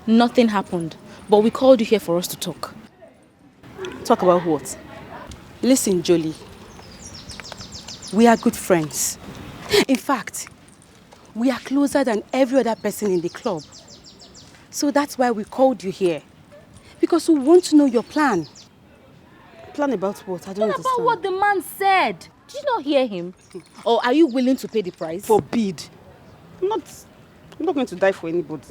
Nothing happened, but we called you here for us to talk. Talk about what? Listen, Jolie. We are good friends. In fact, we are closer than every other person in the club. So that's why we called you here. Because we want to know your plan. Plan about what? I don't understand. About what the man said. Did you not hear him? Or are you willing to pay the price? Forbid. I'm not going to die for anybody.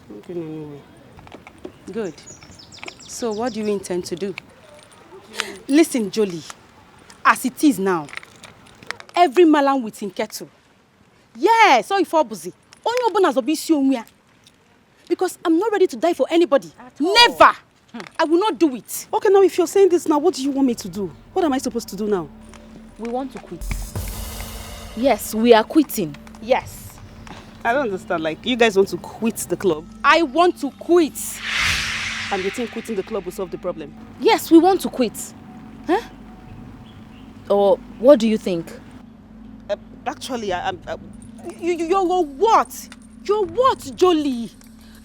I'm not going anywhere. Good. So what do you intend to do? Listen, Jolie. As it is now, every malam with him kettle. Yeah, so if Obuzi. Because I'm not ready to die for anybody. Never! I will not do it. Okay, now if you're saying this now, what do you want me to do? What am I supposed to do now? We want to quit. Yes, we are quitting. Yes. I don't understand. Like, you guys want to quit the club? I want to quit. And you think quitting the club will solve the problem? Yes, we want to quit. Huh? Or what do you think? Actually, you're what? You're what, Jolie?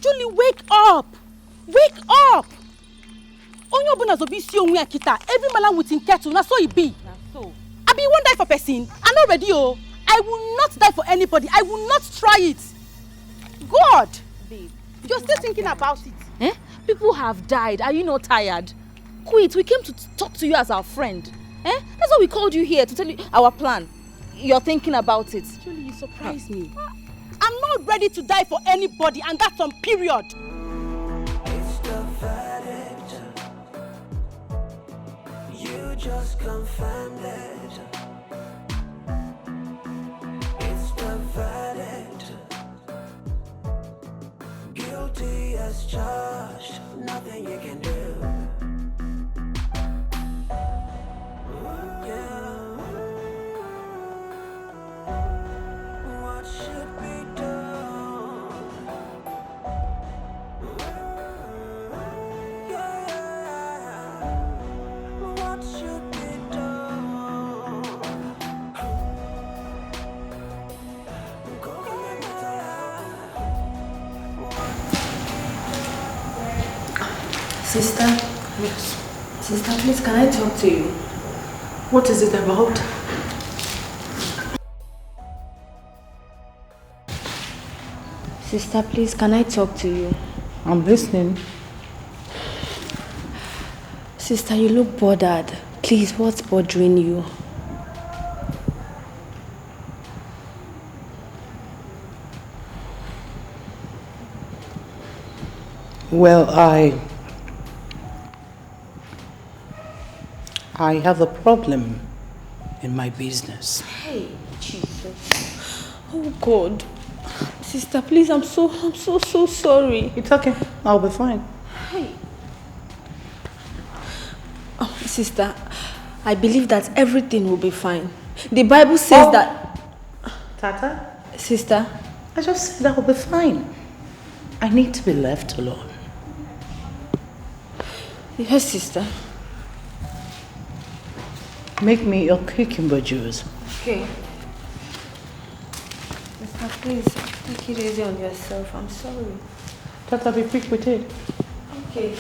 Jolie, wake up! Wake up! Every malam with him kettle, na so it be. So. I be won't die for person. I'm not ready, oh. I will not die for anybody. I will not try it. God! Babe, you're still thinking about it. Eh? People have died. Are you not tired? Quit. We came to talk to you as our friend. Eh? That's why we called you here, to tell you our plan. You're thinking about it. Julie, you surprise me. I'm not ready to die for anybody, and that's on period. It's the verdict. You just confirmed it. It's the verdict. Guilty as charged. Nothing you can do. What should be done? What should be done? Sister? Yes. Sister, please, can I talk to you? What is it about? Sister, please, can I talk to you? I'm listening. Sister, you look bothered. Please, what's bothering you? Well, I have a problem in my business. Hey, Jesus. Oh, God. Sister, please, I'm so sorry. It's okay. I'll be fine. Hey. Oh, sister, I believe that everything will be fine. The Bible says that... Tata? Sister? I just said I'll be fine. I need to be left alone. Yes, sister. Make me your cucumber juice. Okay. Sister, please, take it easy on yourself. I'm sorry. Tata, be quick with it. Okay.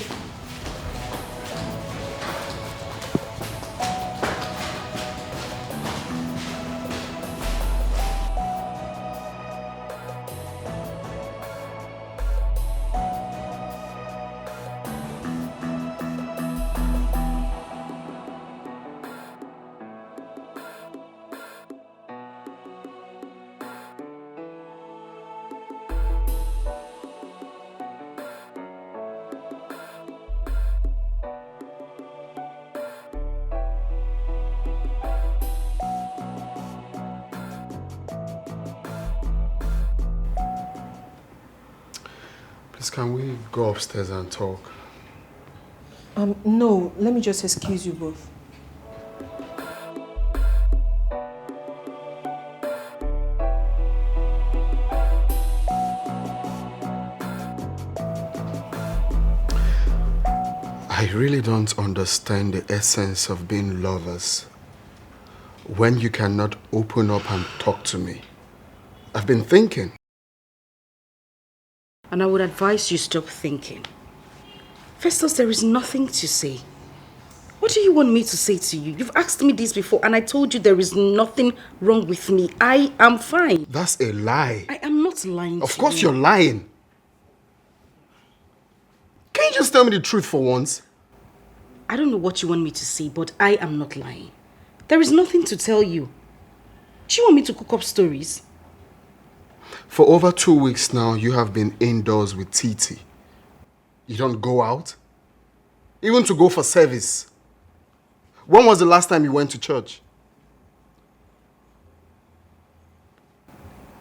Please, can we go upstairs and talk? No, let me just excuse you both. I really don't understand the essence of being lovers when you cannot open up and talk to me. I've been thinking. And I would advise you stop thinking. Festus, there is nothing to say. What do you want me to say to you? You've asked me this before and I told you there is nothing wrong with me. I am fine. That's a lie. I am not lying to you. Of course you're lying. Can you just tell me the truth for once? I don't know what you want me to say, but I am not lying. There is nothing to tell you. Do you want me to cook up stories? For over 2 weeks now, you have been indoors with Titi. You don't go out? Even to go for service. When was the last time you went to church?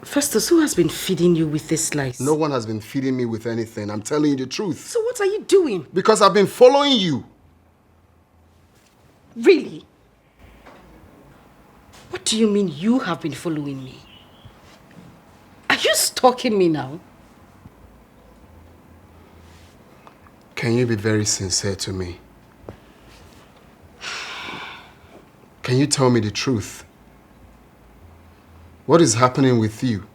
Festus, who has been feeding you with this lies? No one has been feeding me with anything. I'm telling you the truth. So what are you doing? Because I've been following you. Really? What do you mean you have been following me? Are you stalking me now? Can you be very sincere to me? Can you tell me the truth? What is happening with you?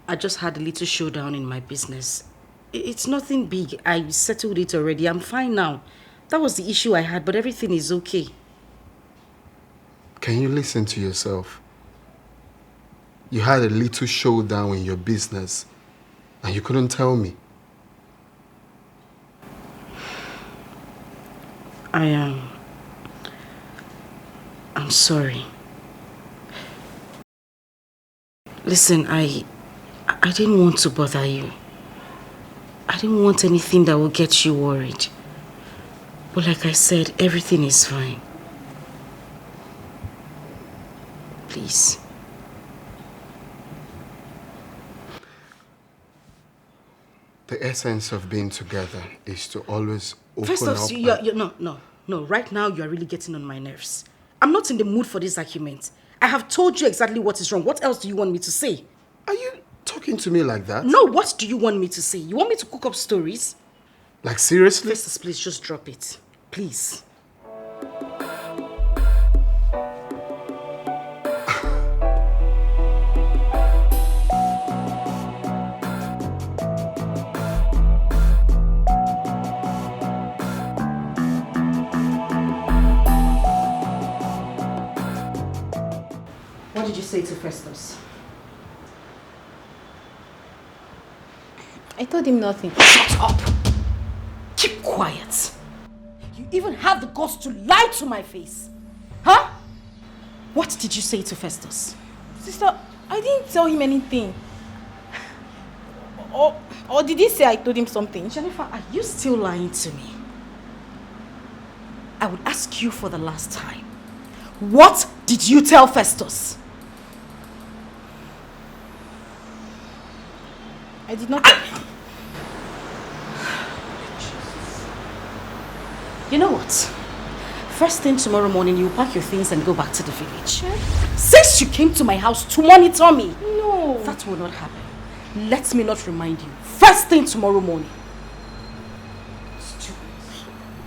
I just had a little showdown in my business. It's nothing big. I settled it already. I'm fine now. That was the issue I had, but everything is okay. Can you listen to yourself? You had a little showdown in your business and you couldn't tell me. I'm sorry. Listen, I didn't want to bother you. I didn't want anything that would get you worried. But like I said, everything is fine. Please. The essence of being together is to always open up. First off, no. Right now, you are really getting on my nerves. I'm not in the mood for this argument. I have told you exactly what is wrong. What else do you want me to say? Are you talking to me like that? No, what do you want me to say? You want me to cook up stories? Like seriously? Festus, please just drop it. Please. What did you say to Festus? I told him nothing. Shut up! Keep quiet. You even have the guts to lie to my face. Huh? What did you say to Festus? Sister, I didn't tell him anything. Or did he say I told him something? Jennifer, are you still lying to me? I would ask you for the last time. What did you tell Festus? I did not tell him. You know what? First thing tomorrow morning, you pack your things and go back to the village. Since you came to my house to monitor me, No. that will not happen. Let me not remind you. First thing tomorrow morning.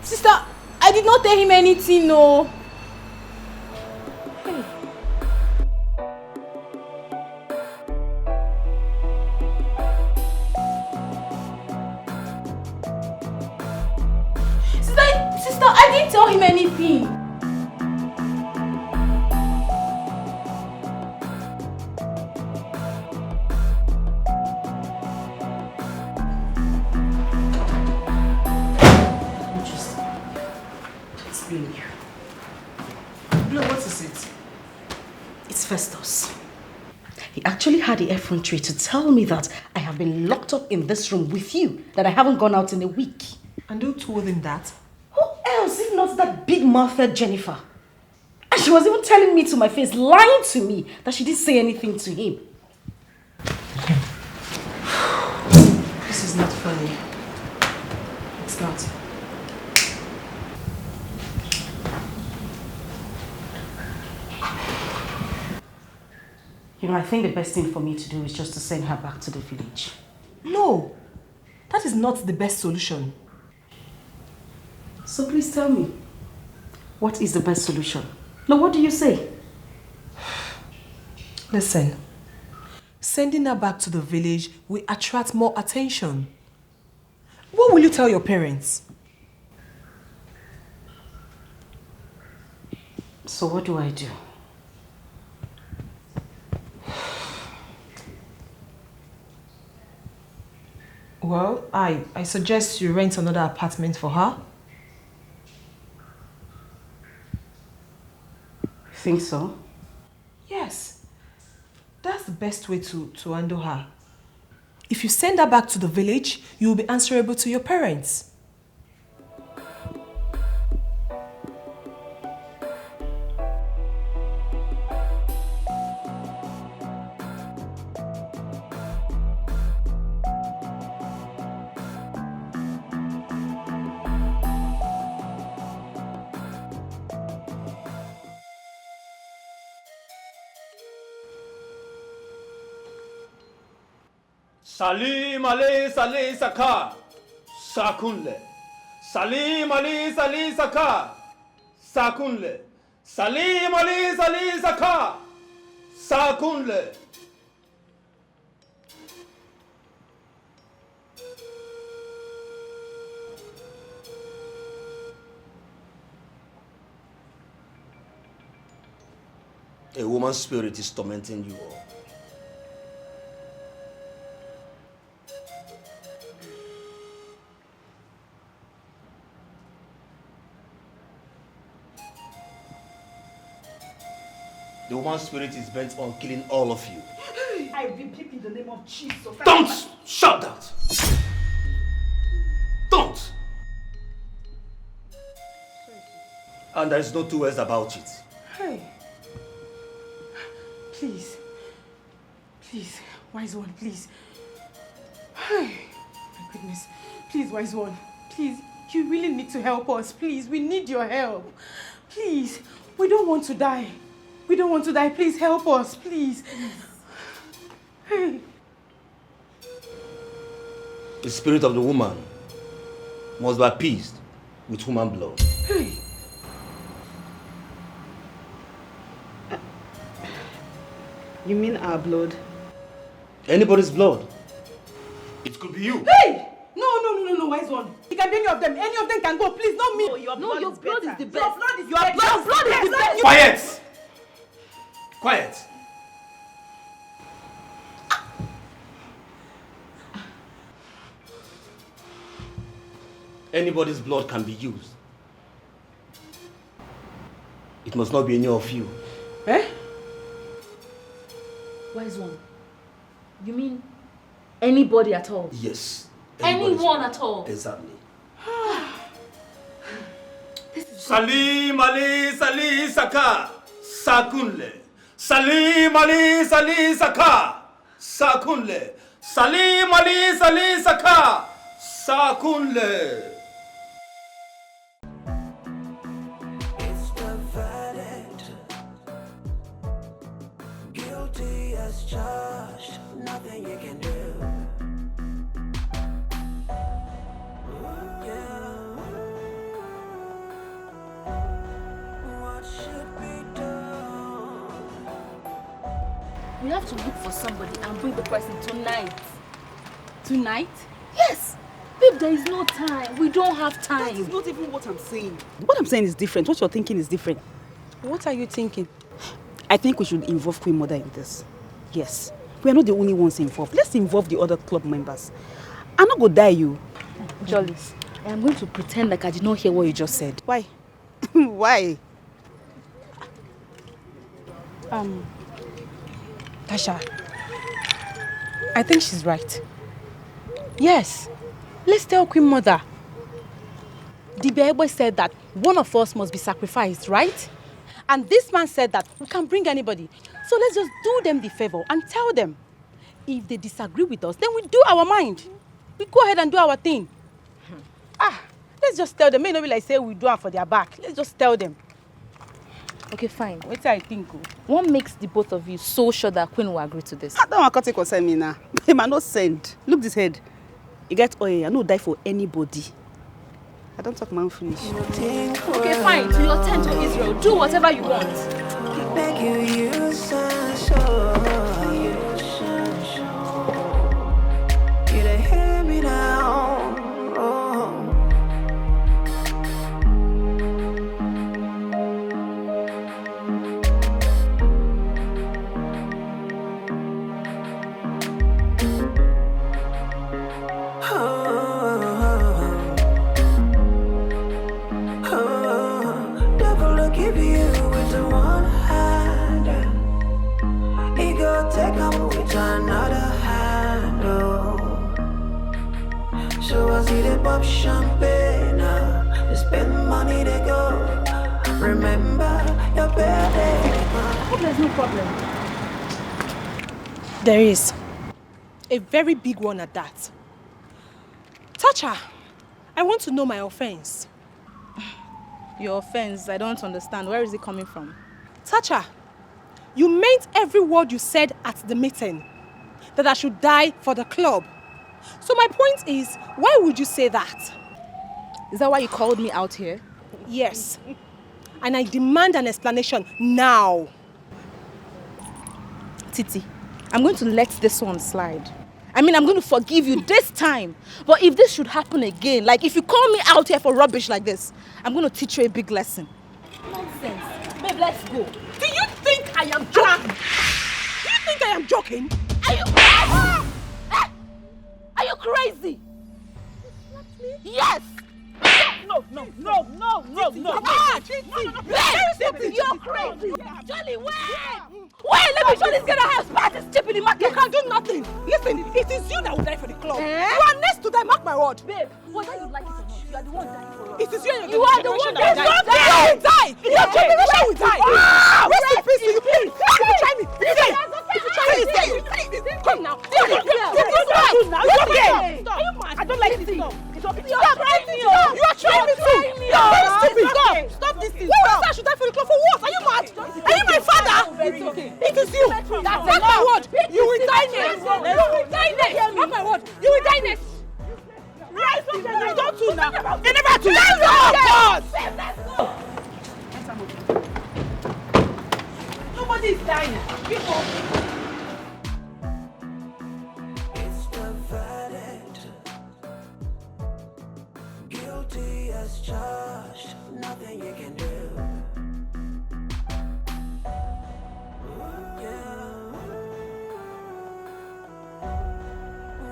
Sister, I did not tell him anything, no. Hey. Sister, I didn't tell him anything. Festus. He actually had the effrontery to tell me that I have been locked up in this room with you, that I haven't gone out in a week. And who told him that? Who else if not that big mouthed Jennifer? And she was even telling me to my face, lying to me, that she didn't say anything to him. This is not funny. It's not. You know, I think the best thing for me to do is just to send her back to the village. No, that is not the best solution. So please tell me, what is the best solution? Now, what do you say? Listen, Sending her back to the village will attract more attention. What will you tell your parents? So what do I do? Well, I suggest you rent another apartment for her. Think so? Yes. That's the best way to handle her. If you send her back to the village, you will be answerable to your parents. Salim Ali Sali Saka Sakunle. Salim Ali Sali Saka Sakunle. Salim Ali Sali Saka Sakunle. A woman's spirit is tormenting you all. The woman's spirit is bent on killing all of you. I rebuke in the name of Jesus. Don't shout that! Don't! And there is no two ways about it. Hey. Please. Please, wise one, please. Hey. My goodness. Please, wise one. Please, you really need to help us. Please, we need your help. Please, we don't want to die. We don't want to die. Please help us, please. Hey. The spirit of the woman must be appeased with human blood. Hey. You mean our blood? Anybody's blood. It could be you. Hey! No, wise one. It can be any of them. Any of them can go. Please, not me. Your No, your blood is the best. Your blood is Your better. blood is the best. Quiet! Quiet! Anybody's blood can be used. It must not be any of you. Eh? Wise one. You mean anybody at all? Yes. Anyone at all? Exactly. Salim Ali Sali Saka Sakunle. Salim Ali Sali Saka Sakunle. Salim Ali Sali Saka Sakunle. It's the verdict. Guilty as charged. Nothing you can do. We have to look for somebody and bring the person tonight. Tonight? Yes! Babe, there is no time. We don't have time. That is not even what I'm saying. What I'm saying is different. What you're thinking is different. What are you thinking? I think we should involve Queen Mother in this. Yes. We are not the only ones involved. Let's involve the other club members. I'm not going to die you. Jollies, I am going to pretend like I did not hear what you just said. Why? Why? Tasha, I think she's right. Yes, let's tell Queen Mother. The Bible said that one of us must be sacrificed, right? And this man said that we can bring anybody. So let's just do them the favor and tell them. If they disagree with us, then we do our mind. We go ahead and do our thing. Let's just tell them. May not be like say we do it for their back. Let's just tell them. Okay, fine. What do I think? What makes the both of you so sure that Queen will agree to this? I don't want to concern me now. Him I no send. Look this head. You get oil. I no die for anybody. I don't talk my own finish. Okay, fine. To your tent to Israel. Do whatever you want. Beg you, use us, oh, you should. So I see the pop champagne now. They spend money, they go. Remember your birthday. I hope there's no problem. There is. A very big one at that. Tacha, I want to know my offense. Your offense, I don't understand. Where is it coming from? Tacha, you meant every word you said at the meeting. That I should die for the club. So my point is, why would you say that? Is that why you called me out here? Yes. And I demand an explanation now. Titi, I'm going to let this one slide. I mean, I'm going to forgive you this time. But if this should happen again, like if you call me out here for rubbish like this, I'm going to teach you a big lesson. Nonsense. Babe, let's go. Do you think I am joking? Do you think I am joking? Are you Are you crazy? Yes! No. You're crazy. Jolly, wait, let me show this girl how smart is cheap in the market. You can do nothing. Listen, it is you that will die for the club. You are next to die, mark my word. Babe, whether you like it or not, you are the one dying for us. It is you and You your are the generation one that that will will die. Your generation will die. Rest in peace, you please. If you try me, come now. I don't like this stuff. You are trying me too. You are very stupid. Stop this thing. Why would I should die for the club? For what? Are you mad? Are you my father? It's okay. It is you. Mark my word. You will die next. You will die next. Mark my word. You will die next. Right? You don't do now. You never do. Let's go. Nobody is dying. People. It's the verdict. Guilty as charged. Nothing you can do.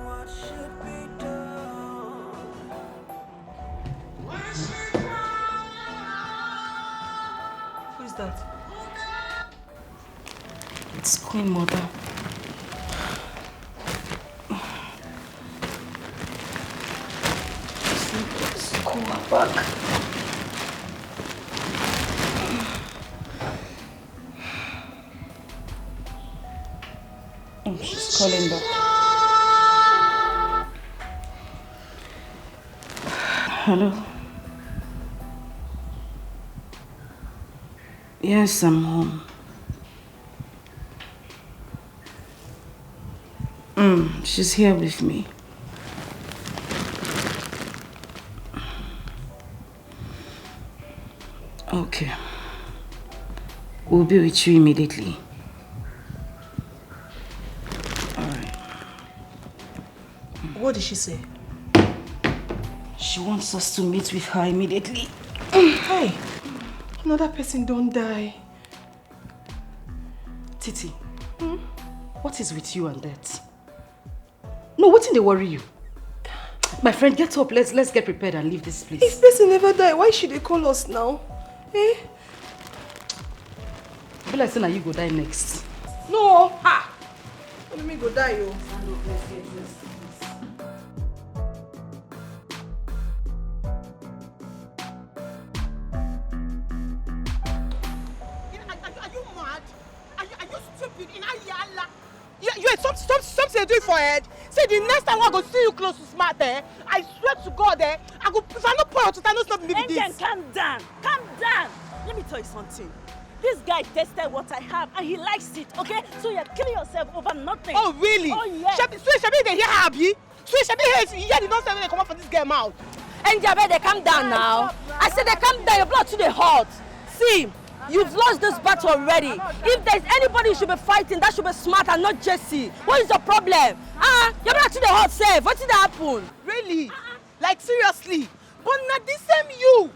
What should be done? Who is that? It's Queen Mother. Just call her back. Oh, she's calling back. Hello? Yes, I'm home. She's here with me. Okay. We'll be with you immediately. Alright. What did she say? She wants us to meet with her immediately. Hey, another person don't die. Titi, what is with you and that? No, what did they worry you? My friend, get up. Let's get prepared and leave this place. If person never die, why should they call us now? Eh? I feel like saying that you go die next. No! Ha! Let me go die, yo. Are you mad? Are you stupid? Something you're doing for head. Say the next time I go see you close to smart, I swear to God, I go, if I no pour out, I no stop me with this. Calm down. Let me tell you something. This guy tested what I have and he likes it, okay? So you're killing yourself over nothing. Oh, really? Oh, yeah. Shabi, they hear Abi? Shabi, hear the nonsense when they come out from this girl mouth. And Jabe, they calm down now. I said they calm down, your blood to the heart. See, you've lost this battle already. If there's anybody you should be fighting, that should be smart and not Jesse. What is your problem? Your blood to the heart, safe. What did happen? Really? Like, seriously? But not the same you.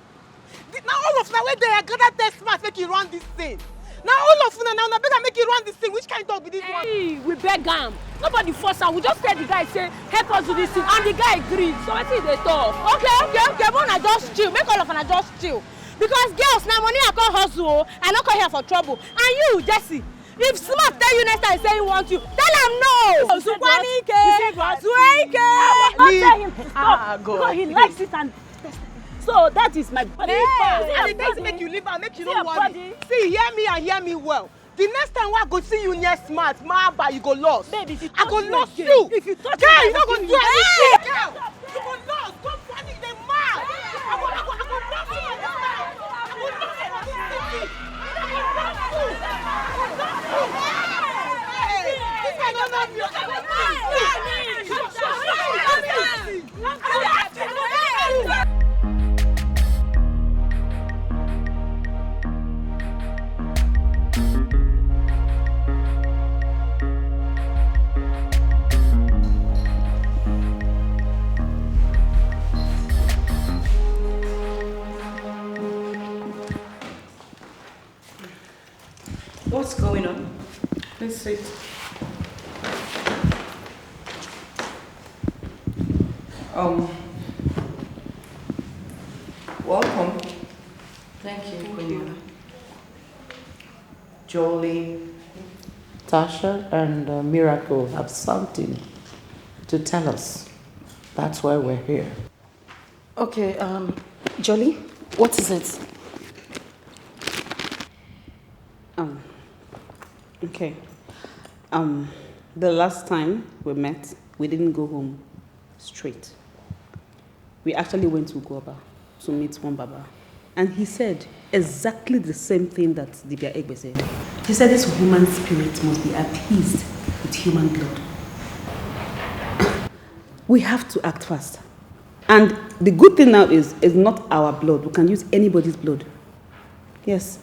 Now all of now where they are gonna test smart make you run this thing. Now all of now better make you run this thing. Which kind of dog be this one? Hey, we beg him. Nobody force him. We just tell the guy, say, help us do this thing. And the guy agreed. So I think they talk. Okay. Wanna just chill. Make all of them just chill. Because girls, now money I can't hustle. I not come here for trouble. And you, Jesse, If Smart tell you next time say he wants you, tell him no. Sukwanike. Tell him to stop. Because he likes it and so that is my body. And it doesn't make you live and make you know what. See, hear me and hear me well. The next time I go see you near Smart, Maba, you go lost. Baby, if you I go touch lost me you. If you touch girl, me, you're not gonna do anything. Girl, you go lost. Don't panic, they mad. I go lost you. I go lost you. This guy don't love you. What's going on? Please sit. Welcome. Thank you, Queen Mother. Jolie, Tasha, and Miracle have something to tell us. That's why we're here. Okay, Jolie, what is it? Okay. The last time we met, we didn't go home straight. We actually went to Goba to meet one Baba. And he said exactly the same thing that Dibia Egbe said. He said this woman's spirit must be appeased with human blood. We have to act fast. And the good thing now is it's not our blood. We can use anybody's blood. Yes.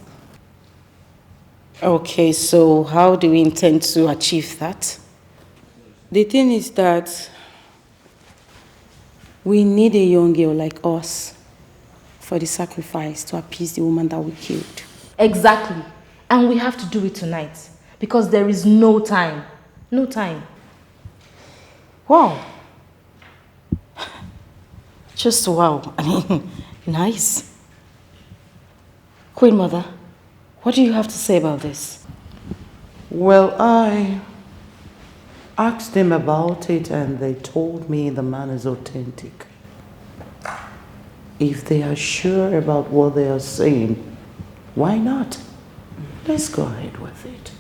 Okay, so how do we intend to achieve that? The thing is that we need a young girl like us for the sacrifice to appease the woman that we killed. Exactly. And we have to do it tonight. Because there is no time. No time. Wow. Just wow. I mean, nice. Queen Mother, what do you have to say about this? Well, I asked them about it and they told me the man is authentic. If they are sure about what they are saying, why not? Let's go ahead with it.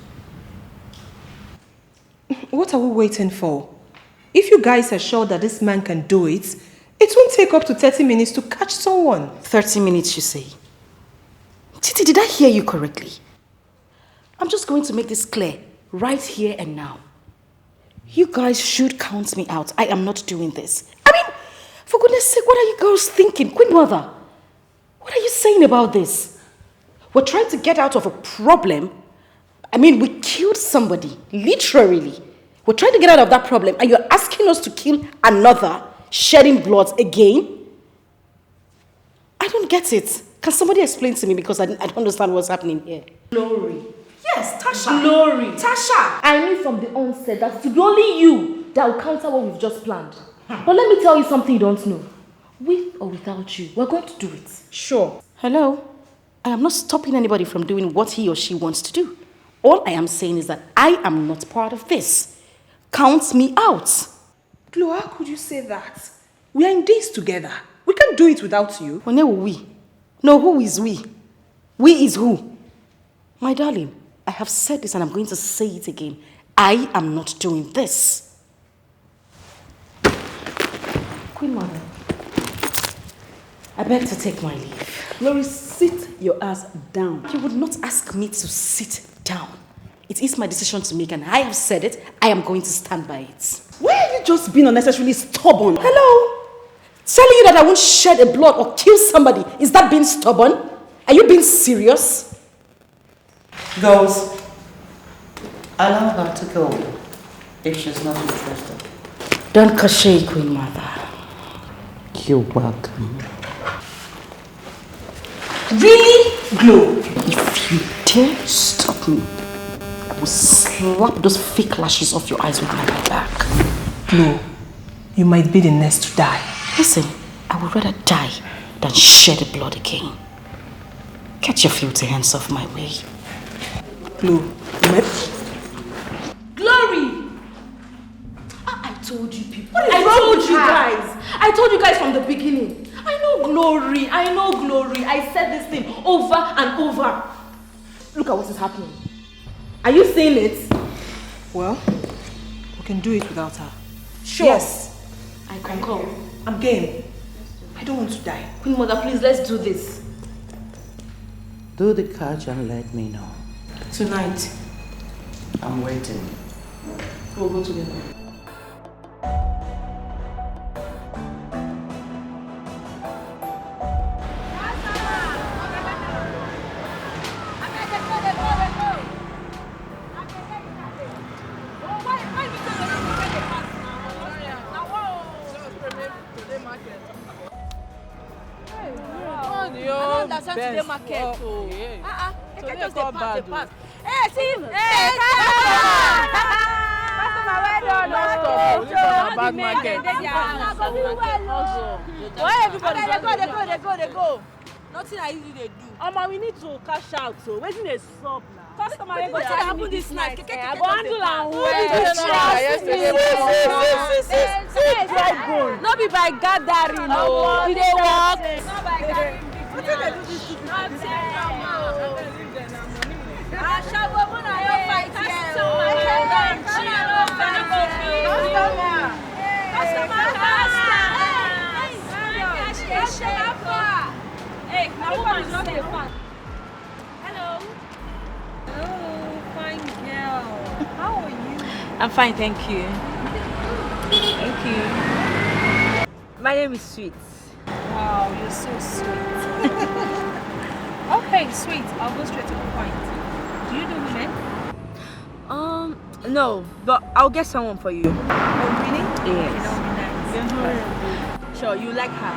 What are we waiting for? If you guys are sure that this man can do it, it won't take up to 30 minutes to catch someone. 30 minutes, you say? Titi, did I hear you correctly? I'm just going to make this clear, right here and now. You guys should count me out. I am not doing this. I mean, for goodness sake, what are you girls thinking? Queen Mother, what are you saying about this? We're trying to get out of a problem. I mean, we killed somebody, literally. We're trying to get out of that problem, and you're asking us to kill another, shedding blood again? I don't get it. Can somebody explain to me, because I don't understand what's happening here? Glory. Yes, Tasha. Glory. Tasha. I knew from the onset that it would be only you that will counter what we've just planned. But let me tell you something you don't know. With or without you, we're going to do it. Sure. Hello? I am not stopping anybody from doing what he or she wants to do. All I am saying is that I am not part of this. Count me out. Glo, how could you say that? We are in this together. We can't do it without you. When are we? No, who is we? We is who? My darling, I have said this and I'm going to say it again. I am not doing this. Queen Mother, I beg to take my leave. Glory, sit your ass down. You would not ask me to sit down. It is my decision to make and I have said it. I am going to stand by it. Why are you just being unnecessarily stubborn? Hello? Telling you that I won't shed a blood or kill somebody, is that being stubborn? Are you being serious? Girls, allow her to go if she's not interested. Don't cachet, Queen Mother. You're welcome. Really? Glo, if you dare stop me, I will slap those fake lashes off your eyes with my back. Glo, you might be the next to die. Listen, I would rather die than shed blood again. Get your filthy hands off my way. Glory! I told you people. I told you guys from the beginning. I know Glory. I said this thing over and over. Look at what is happening. Are you seeing it? Well, we can do it without her. Sure. Yes. I concur. I'm game. I don't want to die. Queen Mother, please, let's do this. Do the catch and let me know. Tonight. I'm waiting. We'll go together. Today market. Today just the pass. Hey, see? Customer, well done. Bad market. Why everybody they go. Nothing I usually do. We need to cash out. So waiting a stop now. Customer, What go happen this night? I go handle and well. No be by gathering, no. We dey walk. Not by gathering. What did they do this to Hey, my woman is not a fan. Hello. Hello, fine girl. How are you? I'm fine, thank you. Thank you. My name is Sweet. Wow, you're so sweet. Okay, sweet. I'll go straight to the point. Do you do women? No, but I'll get someone for you. Oh, really? Yes. That would be nice. Sure, you like her.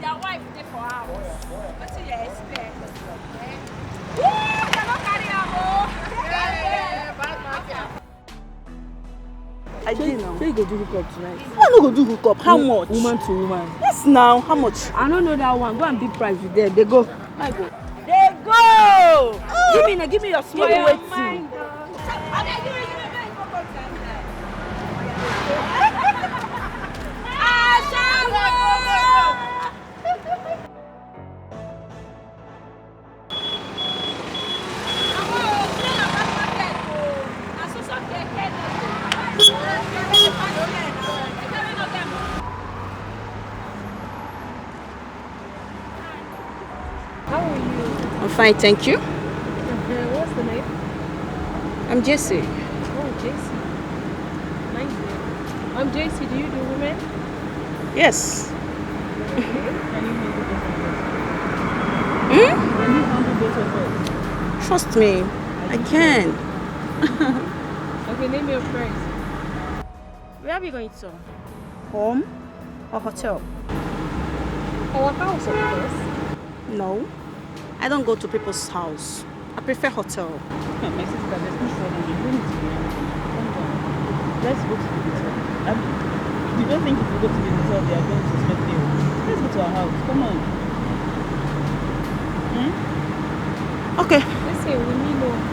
Their wife dey for house. What do you expect? I did now. So you go do hookup tonight? I no go do hookup. How much? Woman to woman. Yes, now. How much? I don't know that one. Go and big price with them. They go. I go. They go. Give me your small waiting. How are you? I'm fine, thank you. What's the name? I'm Jessie. Oh, JC. Nice name. I'm JC. Do you do women? Yes. Can you handle both of us? Can you handle both of us? Trust me, I can. Okay, name your friends. Where are we going to? Home or hotel? Our house, of course. No, I don't go to people's house. I prefer hotel. My sister, there's no trouble. You don't need to be calm down. Let's go to the hotel. You don't think if we go to the hotel, they are going to suspect you? Let's go to our house. Come on. Okay. Listen, we mean no harm.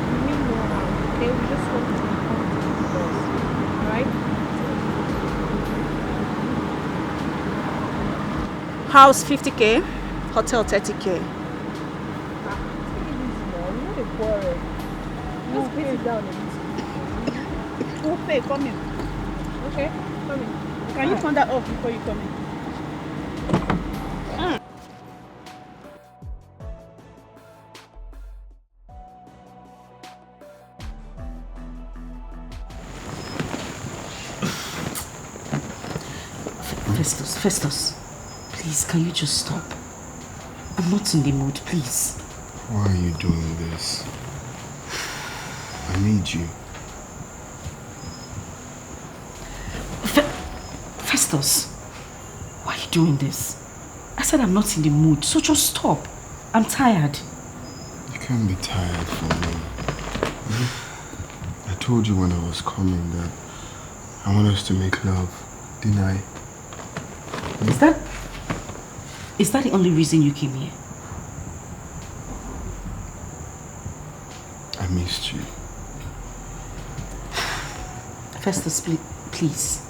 Okay, we just want to be comfortable first, right? House 50K, hotel 30K. Quarrel. We'll pay it down a little. We'll pay. Come in. Okay, come in. Can you turn that off before you come in? Festus, please, can you just stop? I'm not in the mood, please. Why are you doing this? I need you. Festus, why are you doing this? I said I'm not in the mood, so just stop. I'm tired. You can't be tired for me. I told you when I was coming that I want us to make love, didn't I? Is that Is that the only reason you came here? I missed you. Festus, please.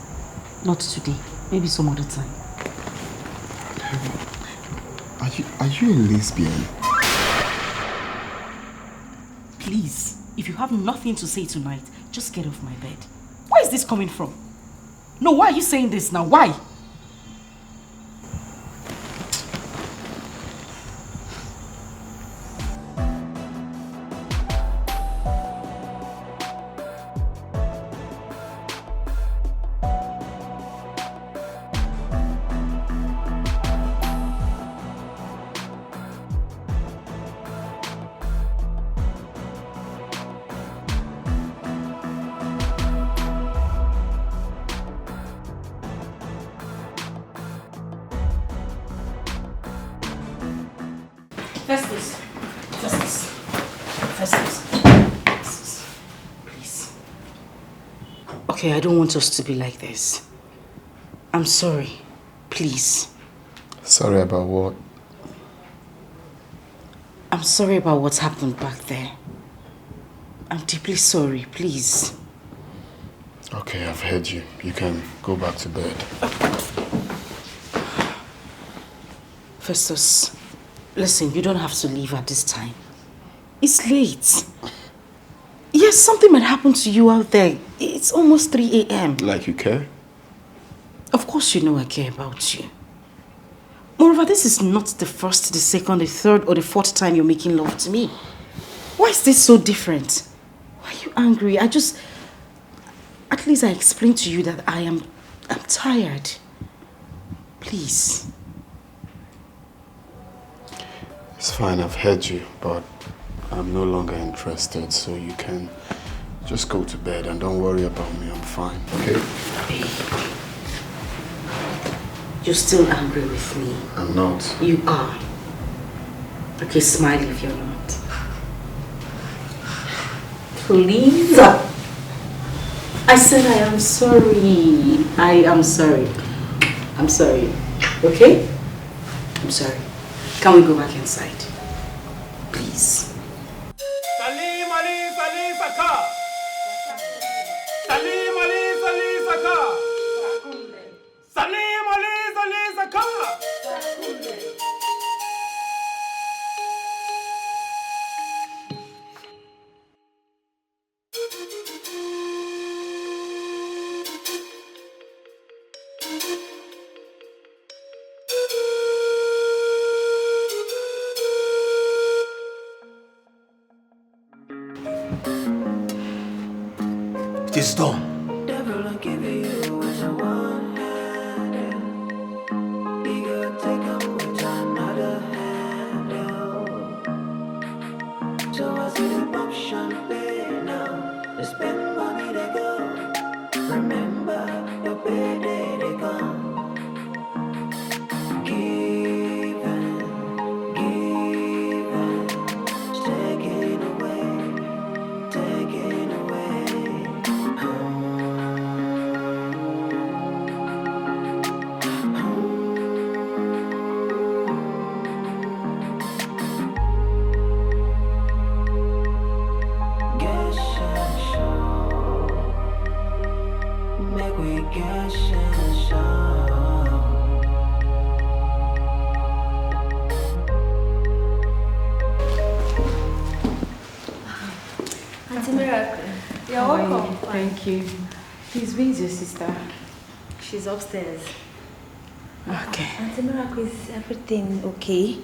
Not today. Maybe some other time. Are you a lesbian? Please, if you have nothing to say tonight, just get off my bed. Where is this coming from? No, why are you saying this now? Why? Festus. Please. Okay, I don't want us to be like this. I'm sorry. Please. Sorry about what? I'm sorry about what's happened back there. I'm deeply sorry. Please. Okay, I've heard you. You can go back to bed. Festus, listen, you don't have to leave at this time. It's late. Yes, something might happen to you out there. It's almost 3 a.m. Like you care? Of course you know I care about you. Moreover, this is not the first, the second, the third, or the fourth time you're making love to me. Why is this so different? Why are you angry? At least I explained to you that I'm tired. Please. It's fine, I've heard you, but I'm no longer interested, so you can just go to bed and don't worry about me, I'm fine, okay? You're still angry with me. I'm not. You are. Okay, smile if you're not. Please. I said I am sorry. I am sorry. I'm sorry. Okay? I'm sorry. Can we go back inside? Please. Salim Ali Salim Saka. Salim Ali Salim Saka. Salim Ali Salim Saka. It is done. Devil will give you as a one-handed. He could take him with another handle. So I see the pop champagne now. They spend money, they go. Remember, your payday, they come. Giving, taking away, taking away. Auntie Miracle, you're welcome. Thank you. Please, where is your sister? She's upstairs. Okay. Auntie Miracle, is everything okay?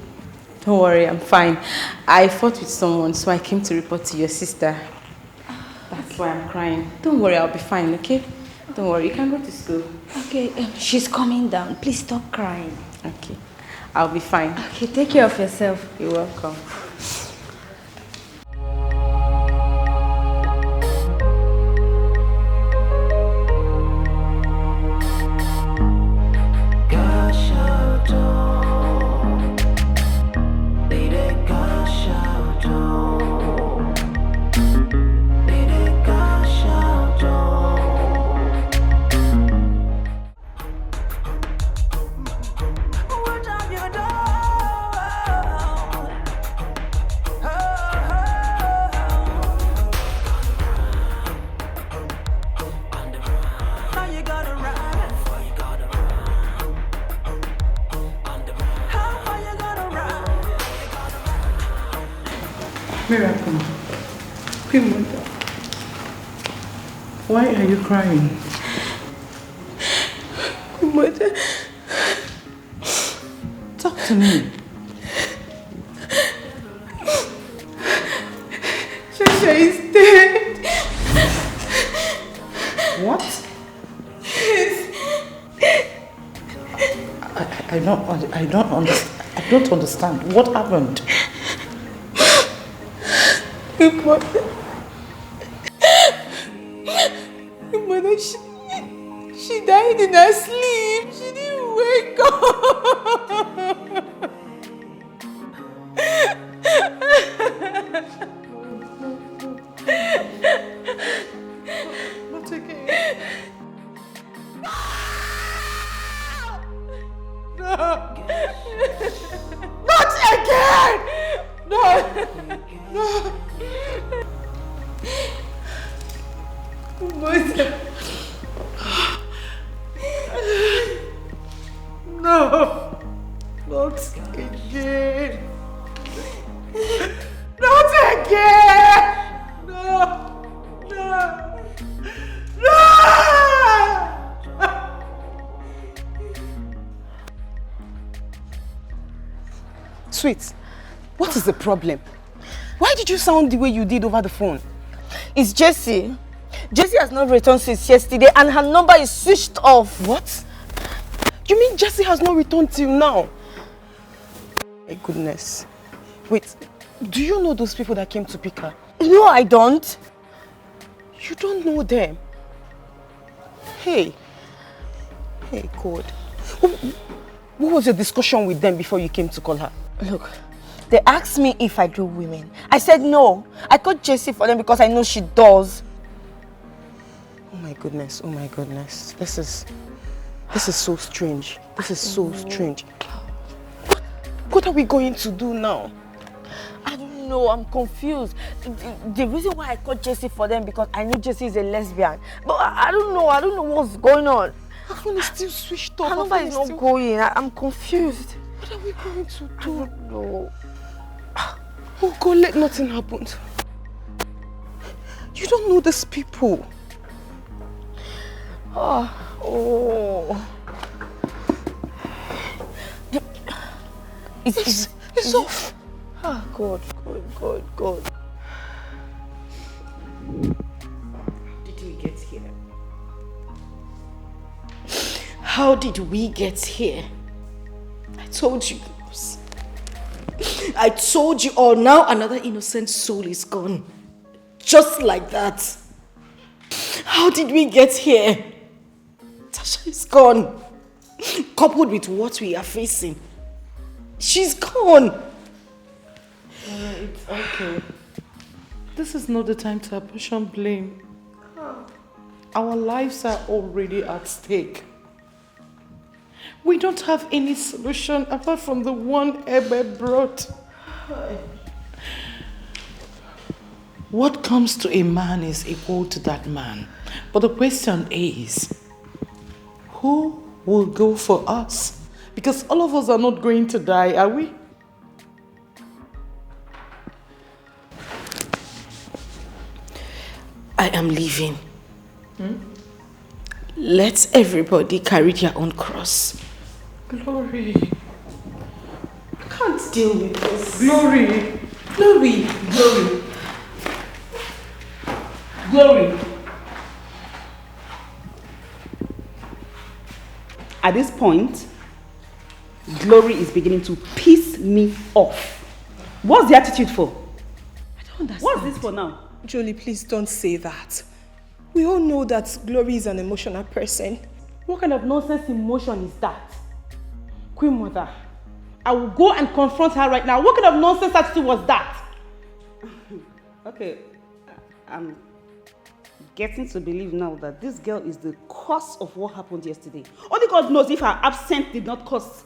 Don't worry, I'm fine. I fought with someone, so I came to report to your sister. That's why I'm crying. Don't worry, I'll be fine, okay? Don't worry, you can go to school. Okay, she's coming down. Please stop crying. Okay, I'll be fine. Okay, take care of yourself. You're welcome. What have you done? Miracle. Queen Mother. Why are you crying? Queen Mother. Talk to me. Shasha is dead. What? Yes. I don't understand. What happened? Queen Mother. Queen Mother, she died in her sleep. She didn't wake up. Not again. No. Not again. No. No. Mother. No. Not again. Not again. No. No. No. Sweet, what is the problem? Why did you sound the way you did over the phone? It's Jessie. Jessie has not returned since yesterday and her number is switched off. What? You mean Jessie has not returned till now? My goodness. Wait, do you know those people that came to pick her? No, I don't. You don't know them? Hey. Hey, God. What was your discussion with them before you came to call her? Look, they asked me if I do women. I said no. I called Jessie for them because I know she does. Oh my goodness, oh my goodness. This is so strange. This is so strange. What are we going to do now? I don't know, I'm confused. The reason why I called Jessie for them because I know Jessie is a lesbian. But I don't know what's going on. Her phone is still switched off. Her number is not going. I'm confused. What are we going to do? I don't know. Oh God, let nothing happen. You don't know these people. Oh. It's off. Oh, God. Did we get here? How did we get here? I told you girls. I told you all. Now another innocent soul is gone. Just like that. How did we get here? Tasha is gone. Coupled with what we are facing. She's gone. It's okay. This is not the time to apportion blame. Our lives are already at stake. We don't have any solution apart from the one Ebe brought. What comes to a man is equal to that man. But the question is, who will go for us? Because all of us are not going to die, are we? I am leaving. Let everybody carry their own cross. Glory. I can't deal with this. Glory. Glory. Glory. Glory. At this point, Glory is beginning to piss me off. What's the attitude for? I don't understand. What's this for now? Jolie, please don't say that. We all know that Glory is an emotional person. What kind of nonsense emotion is that? Queen Mother, I will go and confront her right now. What kind of nonsense attitude was that? Okay, I'm getting to believe now that this girl is the cause of what happened yesterday. Only God knows if her absence did not cause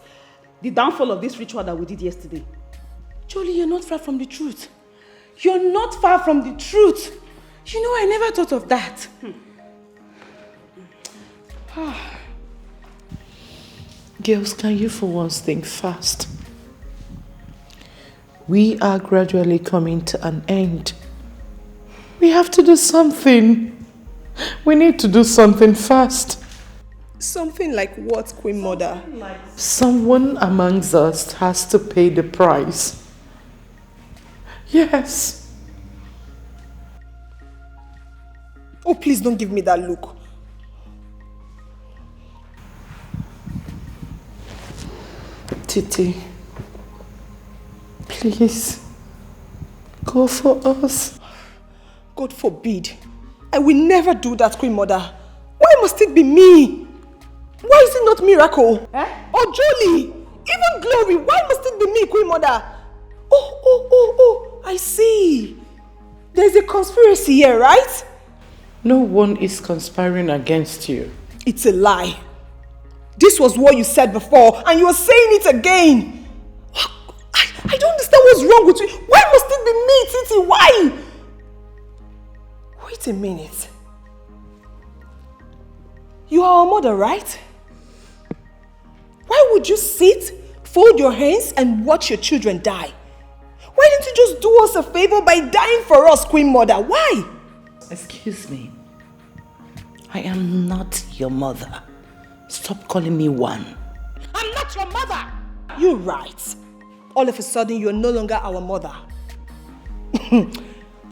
the downfall of this ritual that we did yesterday. Jolie, you're not far from the truth. You're not far from the truth. You know, I never thought of that. Girls, can you for once think fast? We are gradually coming to an end. We have to do something. We need to do something fast. Something like what, Queen Mother? Someone amongst us has to pay the price. Yes. Oh, please don't give me that look. Titi, please, go for us. God forbid. I will never do that, Queen Mother. Why must it be me? Why is it not Miracle? Or Jolie? Even Glory? Why must it be me, Queen Mother? Oh, I see. There's a conspiracy here, right? No one is conspiring against you. It's a lie. This was what you said before, and you are saying it again. I don't understand what's wrong with you. Why must it be me, Titi? Why? Wait a minute. You are our mother, right? Why would you sit, fold your hands, and watch your children die? Why didn't you just do us a favor by dying for us, Queen Mother? Why? Excuse me. I am not your mother. Stop calling me one. I'm not your mother! You're right. All of a sudden, you're no longer our mother.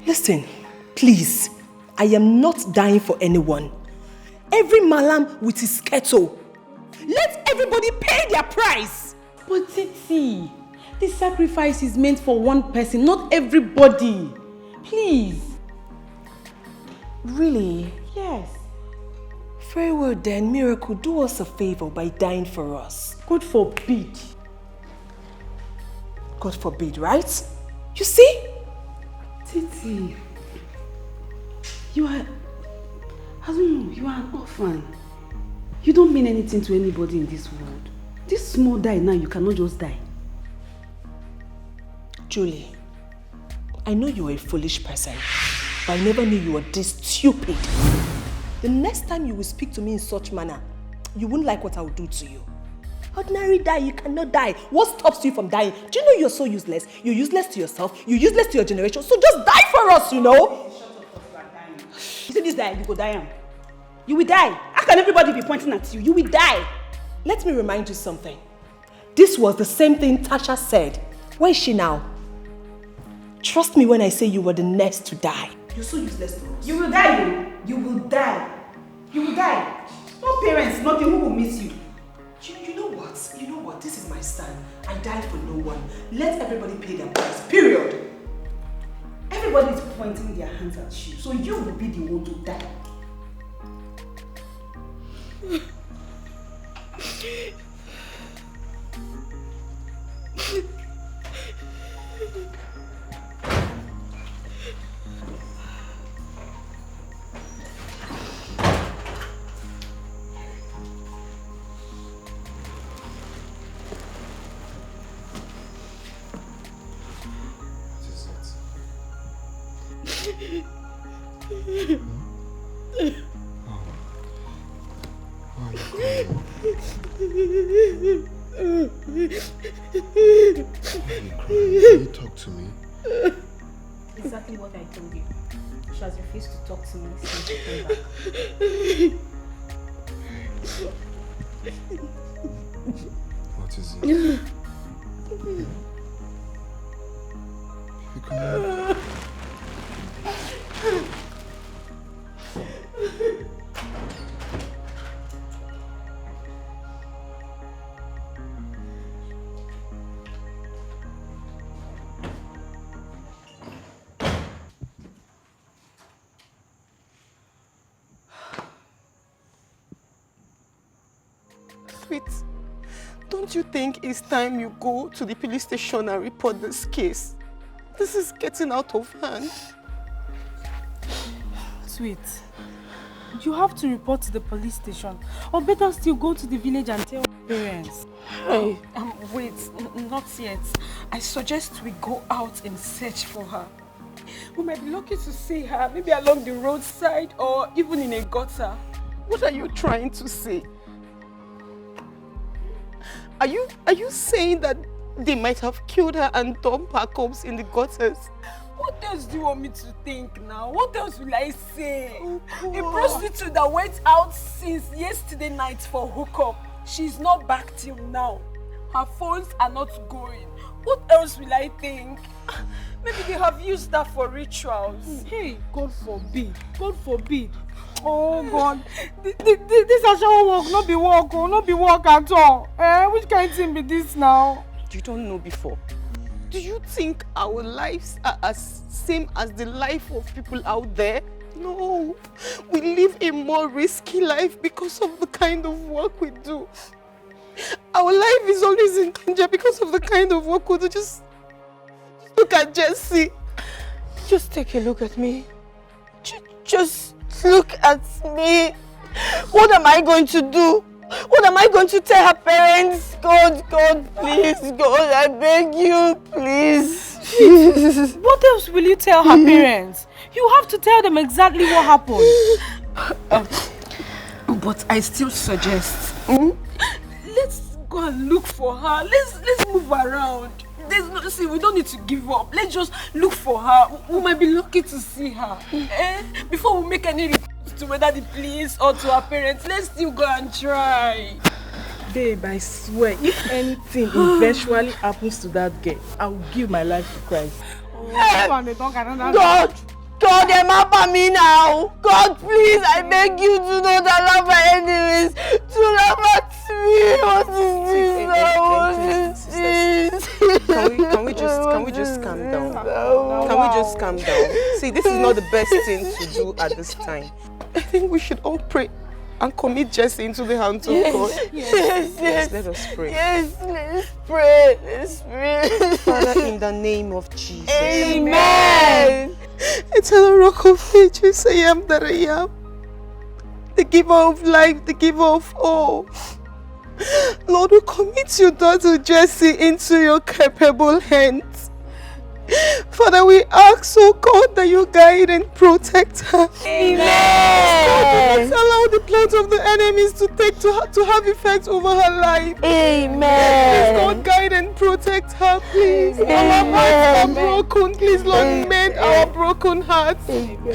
Listen, please. I am not dying for anyone. Every malam with his kettle. Let everybody pay their price. But Titi, this sacrifice is meant for one person, not everybody. Please. Really? Yes. Very well then, Miracle, do us a favor by dying for us. God forbid. God forbid, right? You see? Titi, you are, I don't know, you are an orphan. You don't mean anything to anybody in this world. This small die now, you cannot just die. Julie, I know you are a foolish person, but I never knew you were this stupid. The next time you will speak to me in such manner, you won't like what I will do to you. Ordinary die, you cannot die. What stops you from dying? Do you know you're so useless? You're useless to yourself, you're useless to your generation, so just die for us, you know? You see this die, you go die. You will die. How can everybody be pointing at you? You will die. Let me remind you something. This was the same thing Tasha said. Where is she now? Trust me when I say you were the next to die. You're so useless to us. You will die, you will die. You will die. No parents, nothing, who will miss you? You know what? You know what? This is my stand. I died for no one. Let everybody pay their price. Period. Everybody is pointing their hands at you, so you will be the one to die. Can you talk to me? Exactly what I told you. She has refused to talk to me since she came back. What is it? You come on. Sweet, don't you think it's time you go to the police station and report this case? This is getting out of hand. Sweet, you have to report to the police station, or better still go to the village and tell your parents. Hey. Wait, not yet. I suggest we go out and search for her. We might be lucky to see her, maybe along the roadside or even in a gutter. What are you trying to say? Are you saying that They might have killed her and dumped her corpse in the gutters. What else do you want me to think now? What else will I say? A prostitute that went out since yesterday night for hookup. She's not back till now. Her phones are not going. What else will I think? Maybe they have used that for rituals. Hey, God forbid. God forbid. Oh God. This actual work, not be work, not be work at all. Which kind of thing be this now? You don't know before. Do you think our lives are as same as the life of people out there? No. We live a more risky life because of the kind of work we do. Our life is always in danger because of the kind of work we do. Just look at Jessie. Just take a look at me. Just look at me. What am I going to do? What am I going to tell her parents? God, please, God, I beg you, please. What else will you tell her parents? You have to tell them exactly what happened. But I still suggest, let's go and look for her. Let's move around. See, we don't need to give up. Let's just look for her. We might be lucky to see her. Before we make any reports to whether the police or to our parents, let's still go and try. Babe, I swear, if anything eventually happens to that girl, I will give my life to Christ. God, remember me now. God, please, I beg you, do not allow my enemies to laugh at me. What is this? Can we just calm down? Can we just calm down? See, this is not the best thing to do at this time. I think we should all pray and commit Jessie into the hands of God. Yes, let us pray. Yes, let's pray. Let's pray. Father, in the name of Jesus. Amen. Eternal Rock of Ages, I am that I am. The giver of life, the giver of all. Lord, we commit your daughter Jessie into your capable hands. Father, we ask, oh God, that you guide and protect her. Amen. God, do not allow the plans of the enemies to have effect over her life. Amen. Please, God, guide and protect her, please. Amen. Our hearts are broken. Please, Lord, mend our broken hearts. Amen.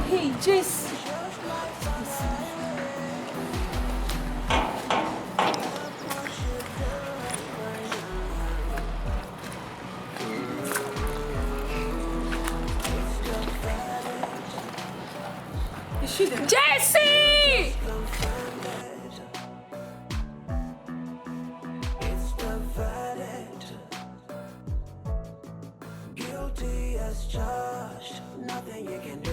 Hey, Jess. Is she there? Jessie! It's the verdict. Guilty as charged. Nothing you can do.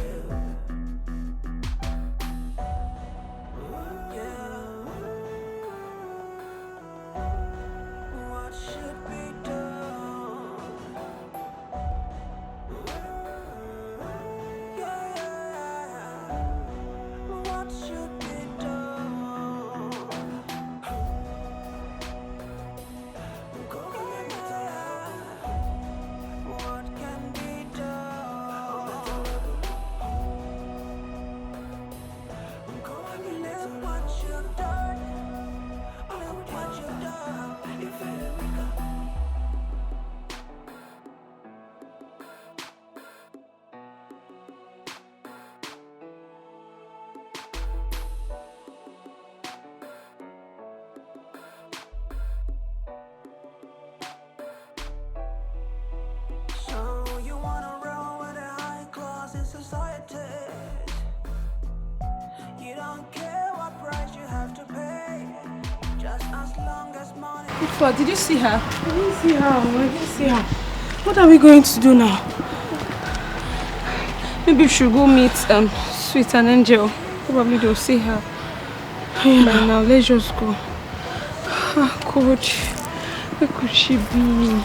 What should be done? What should be done? What can be done? Look what you've done. Look what you've done. If so you wanna roll with the high class in society. You don't care what price you have to pay, just as long as money. Ifa, did you see her? I didn't see her. I didn't see her. What are we going to do now? Maybe we should go meet Sweet and Angel. Probably they'll see her. By now, let's just go. Ah, God. Where could she be?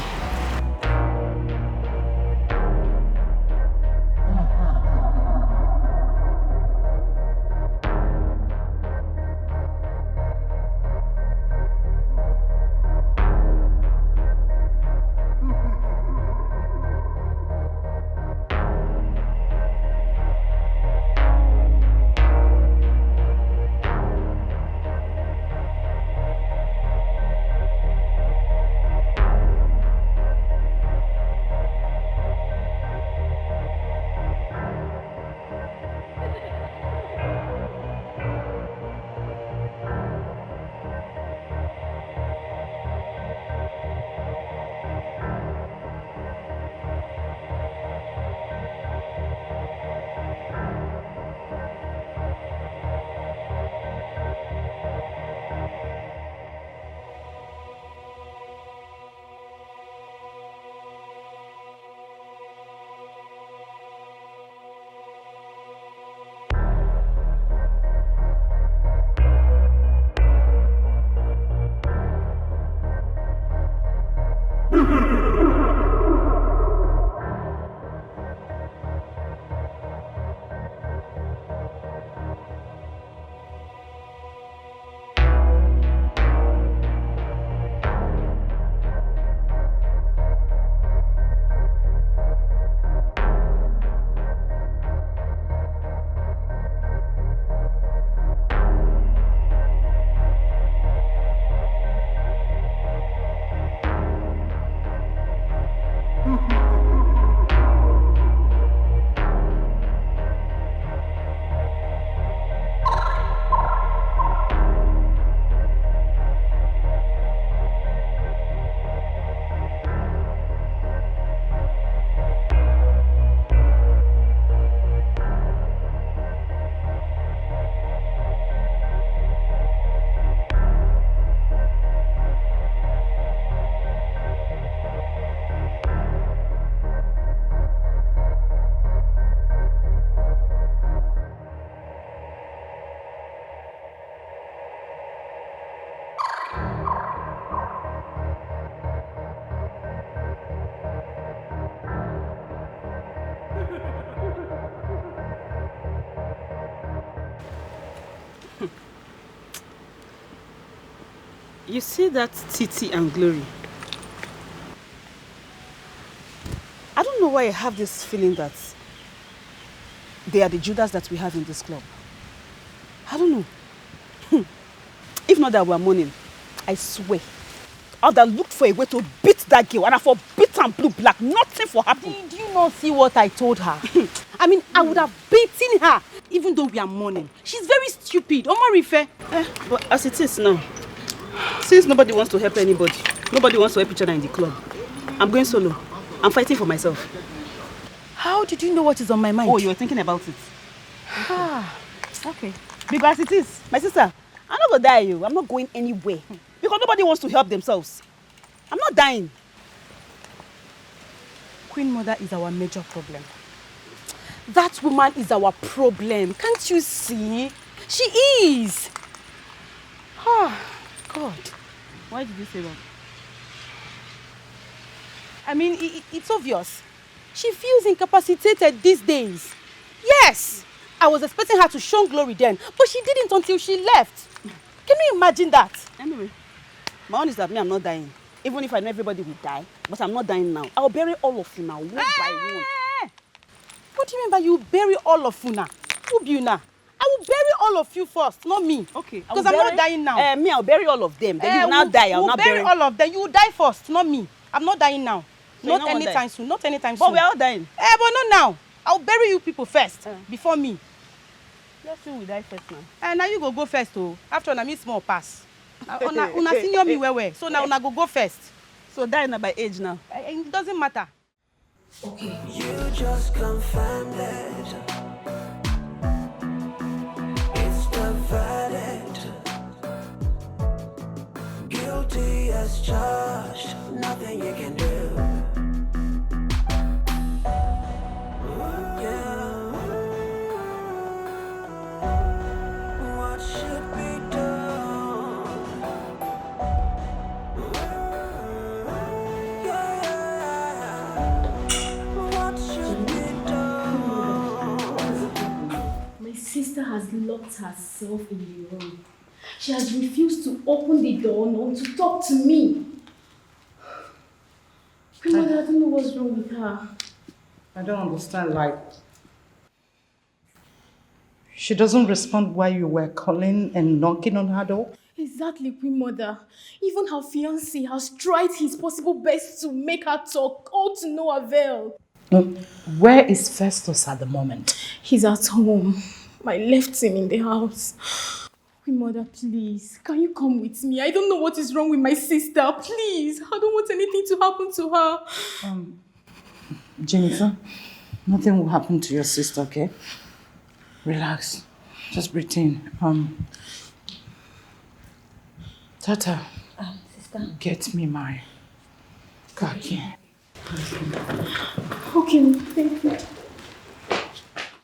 You see that Titi and Glory? I don't know why I have this feeling that they are the Judas that we have in this club. I don't know. If not that we're mourning, I swear, I would have looked for a way to beat that girl and I for beat and blue black. Nothing for happen. Did you not see what I told her? I mean, I would have beaten her even though we are mourning. She's very stupid. Omarife. But as it is now, since nobody wants to help anybody, nobody wants to help each other in the club, I'm going solo. I'm fighting for myself. How did you know what is on my mind? Oh, you were thinking about it. Okay. Because it is. My sister, I'm not going to die. I'm not going anywhere. Because nobody wants to help themselves. I'm not dying. Queen Mother is our major problem. That woman is our problem. Can't you see? She is. God. Why did you say that? I mean, it's obvious. She feels incapacitated these days. Yes! I was expecting her to show glory then, but she didn't until she left. Can you imagine that? Anyway, my own is that me, I'm not dying. Even if I know everybody will die, but I'm not dying now. I'll bury all of you now, one by one. What do you mean by you bury all of you now? Who be you now? I will bury all of you first, not me. Okay. Because I'm not dying now. Me, I'll bury all of them. Then you will now die. I'll we'll not bury all of them. You will die first, not me. I'm not dying now. So not anytime soon. Not anytime soon. But we are all dying. But not now. I'll bury you people first, before me. Let's see who will die first now. Now you go first, oh. After na me small pass. Una senior me where. So now una go first. So die now by age now. It doesn't matter. Okay. You just confirmed it. It's the verdict. Guilty as charged. Nothing you can do. What should be done? What should be done? My sister has locked herself in the room. She has refused to open the door nor to talk to me. Grandmother, I don't know what's wrong with her. I don't understand, like, she doesn't respond while you were calling and knocking on her door? Exactly, Queen Mother. Even her fiancé has tried his possible best to make her talk, all to no avail. Where is Festus at the moment? He's at home. I left him in the house. Queen Mother, please, can you come with me? I don't know what is wrong with my sister. Please, I don't want anything to happen to her. Jennifer, nothing will happen to your sister, okay? Relax. Just breathe in. Tata, sister. Get me my khaki. Okay, thank you.